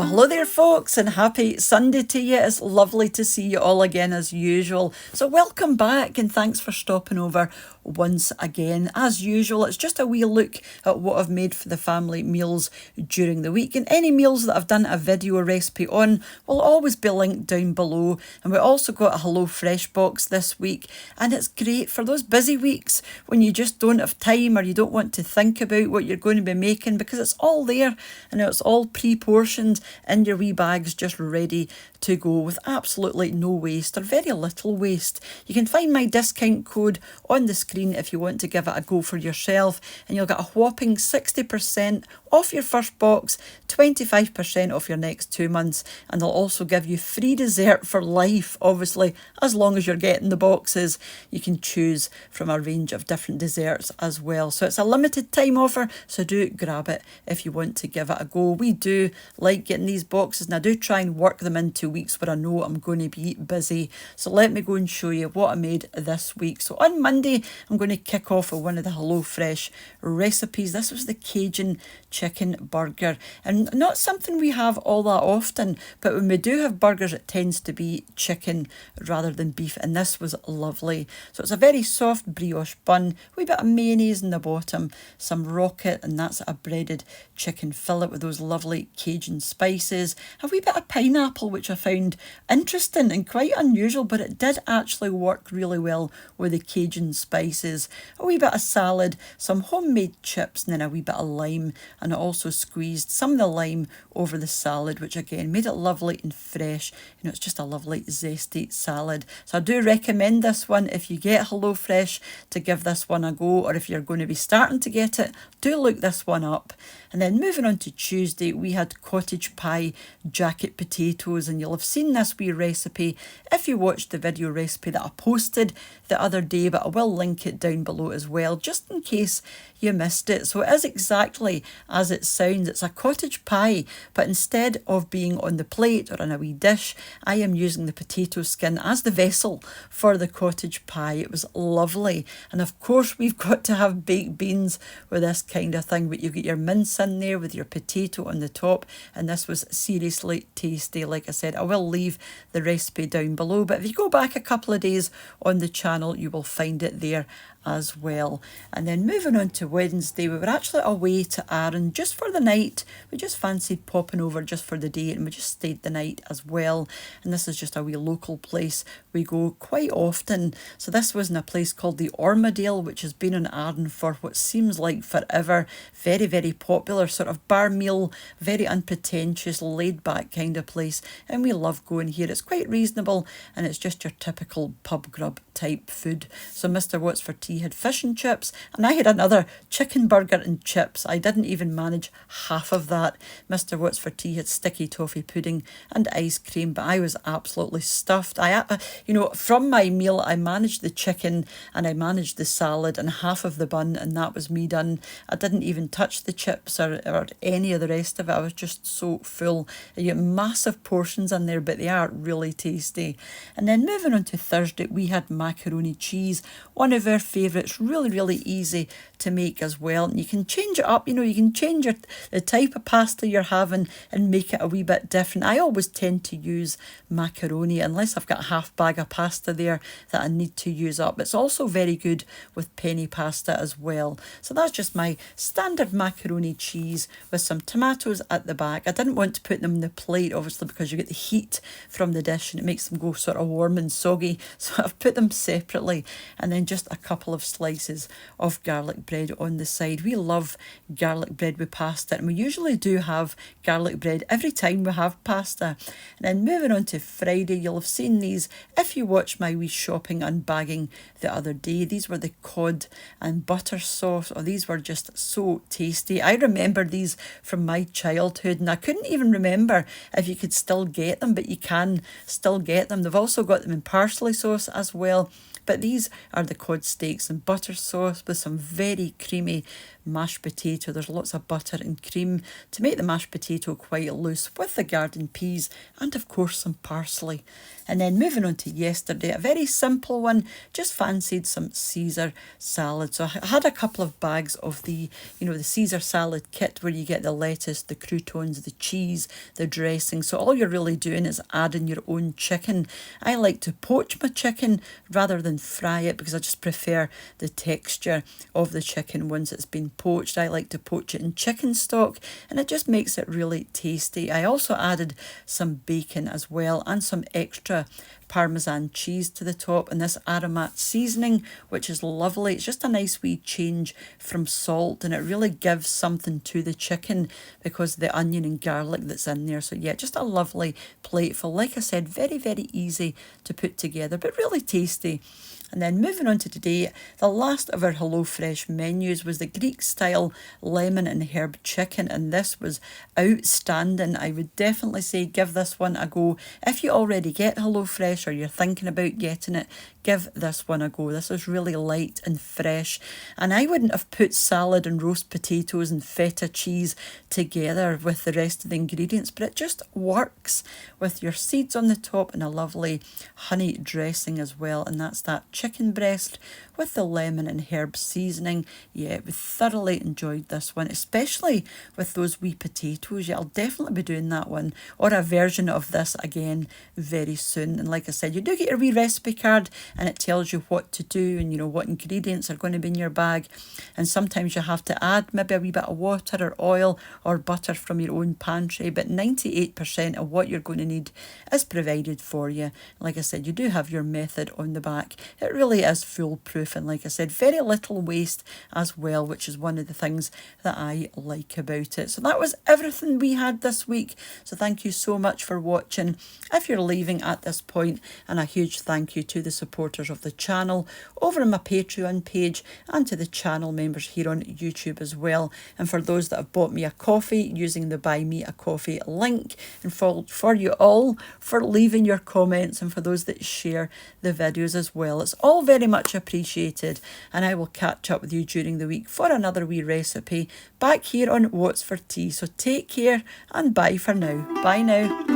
Well, hello there, folks, and happy Sunday to you. It's lovely to see you all again as usual. So, welcome back, and thanks for stopping over once again. As usual, it's just a wee look at what I've made for the family meals during the week. And any meals that I've done a video recipe on will always be linked down below. And we also got a Hello Fresh box this week, and it's great for those busy weeks when you just don't have time or you don't want to think about what you're going to be making, because it's all there and it's all pre-portioned in your wee bags, just ready to go with absolutely no waste or very little waste. You can find my discount code on the screen if you want to give it a go for yourself, and you'll get a whopping 60% off your first box, 25% off your next 2 months, and they'll also give you free dessert for life, obviously, as long as you're getting the boxes. You can choose from a range of different desserts as well. So it's a limited time offer, so do grab it if you want to give it a go. We do like getting these boxes, and I do try and work them into weeks where I know I'm going to be busy. So let me go and show you what I made this week. So on Monday, I'm going to kick off with one of the Hello Fresh recipes. This was the Cajun chicken burger, and not something we have all that often, but when we do have burgers, it tends to be chicken rather than beef, and this was lovely. So it's a very soft brioche bun, a wee bit of mayonnaise in the bottom, some rocket, and that's a breaded chicken fillet with those lovely Cajun spices, a wee bit of pineapple, which I found interesting and quite unusual, but it did actually work really well with the Cajun spices, a wee bit of salad, some homemade chips, and then a wee bit of lime, and I also squeezed some of the lime over the salad, which again made it lovely and fresh. You know, it's just a lovely zesty salad. So I do recommend this one if you get HelloFresh, to give this one a go, or if you're going to be starting to get it, do look this one up. And then moving on to Tuesday, we had cottage pie jacket potatoes, and you'll have seen this wee recipe if you watched the video recipe that I posted the other day, but I will link it down below as well, just in case you missed it. So it is exactly as it sounds. It's a cottage pie, but instead of being on the plate or in a wee dish, I am using the potato skin as the vessel for the cottage pie. It was lovely, and of course we've got to have baked beans with this kind of thing, but you get your mince in there with your potato on the top, and this was seriously tasty. Like I said, I will leave the recipe down below, but if you go back a couple of days on the channel, you will find it there as well. And then moving on to Wednesday, we were actually away to Arran just for the night. We just fancied popping over just for the day, and we just stayed the night as well. And this is just a wee local place we go quite often. So this was in a place called the Ormadale, which has been in Arran for what seems like forever. Very, very popular, sort of bar meal, very unpretentious, laid back kind of place, and we love going here. It's quite reasonable, and it's just your typical pub grub type food. So Mr. What's for Tea had fish and chips, and I had another chicken burger and chips. I didn't even manage half of that. Mr. What's for Tea had sticky toffee pudding and ice cream, but I was absolutely stuffed. From my meal, I managed the chicken and I managed the salad and half of the bun, and that was me done. I didn't even touch the chips or any of the rest of it. I was just so full. You get massive portions in there, but they are really tasty. And then moving on to Thursday, we had macaroni cheese, one of our favourites, really, really easy to make as well. And you can change it up, you can change the type of pasta you're having and make it a wee bit different. I always tend to use macaroni unless I've got a half bag of pasta there that I need to use up. It's also very good with penny pasta as well. So that's just my standard macaroni cheese with some tomatoes at the back. I didn't want to put them in the plate, obviously, because you get the heat from the dish and it makes them go sort of warm and soggy. So I've put them separately, and then just a couple of slices of garlic bread on the side. We love garlic bread with pasta, and we usually do have garlic bread every time we have pasta. And then moving on to Friday, you'll have seen these if you watch my wee shopping unbagging the other day. These were the cod and butter sauce. Oh, these were just so tasty. I remember these from my childhood, and I couldn't even remember if you could still get them, but you can still get them. They've also got them in parsley sauce as well. But these are the cod steaks and butter sauce with some very creamy mashed potato. There's lots of butter and cream to make the mashed potato quite loose, with the garden peas and of course some parsley. And then moving on to yesterday, a very simple one, just fancied some Caesar salad. So I had a couple of bags of the Caesar salad kit, where you get the lettuce, the croutons, the cheese, the dressing. So all you're really doing is adding your own chicken. I like to poach my chicken rather than fry it, because I just prefer the texture of the chicken once it's been poached. I like to poach it in chicken stock, and it just makes it really tasty. I also added some bacon as well, and some extra Parmesan cheese to the top, and this aromat seasoning, which is lovely. It's just a nice wee change from salt, and it really gives something to the chicken because of the onion and garlic that's in there. So yeah, just a lovely plateful. Like I said, very, very easy to put together, but really tasty. And then moving on to today, the last of our HelloFresh menus was the Greek style lemon and herb chicken, and this was outstanding. I would definitely say give this one a go. If you already get HelloFresh or you're thinking about getting it, give this one a go. This is really light and fresh, and I wouldn't have put salad and roast potatoes and feta cheese together with the rest of the ingredients, but it just works with your seeds on the top and a lovely honey dressing as well. And that's that chicken breast with the lemon and herb seasoning. Yeah, we thoroughly enjoyed this one, especially with those wee potatoes. Yeah, I'll definitely be doing that one or a version of this again very soon. And like I said, you do get your wee recipe card, and it tells you what to do and what ingredients are going to be in your bag. And sometimes you have to add maybe a wee bit of water or oil or butter from your own pantry, but 98% of what you're going to need is provided for you. Like I said, you do have your method on the back. It really is foolproof, and like I said, very little waste as well, which is one of the things that I like about it. So that was everything we had this week. So thank you so much for watching if you're leaving at this point, and a huge thank you to the supporters of the channel over on my Patreon page, and to the channel members here on YouTube as well. And for those that have bought me a coffee using the Buy Me a Coffee link, and for you all for leaving your comments, and for those that share the videos as well. It's all very much appreciated, and I will catch up with you during the week for another wee recipe back here on What's for Tea. So take care and bye for now. Bye now.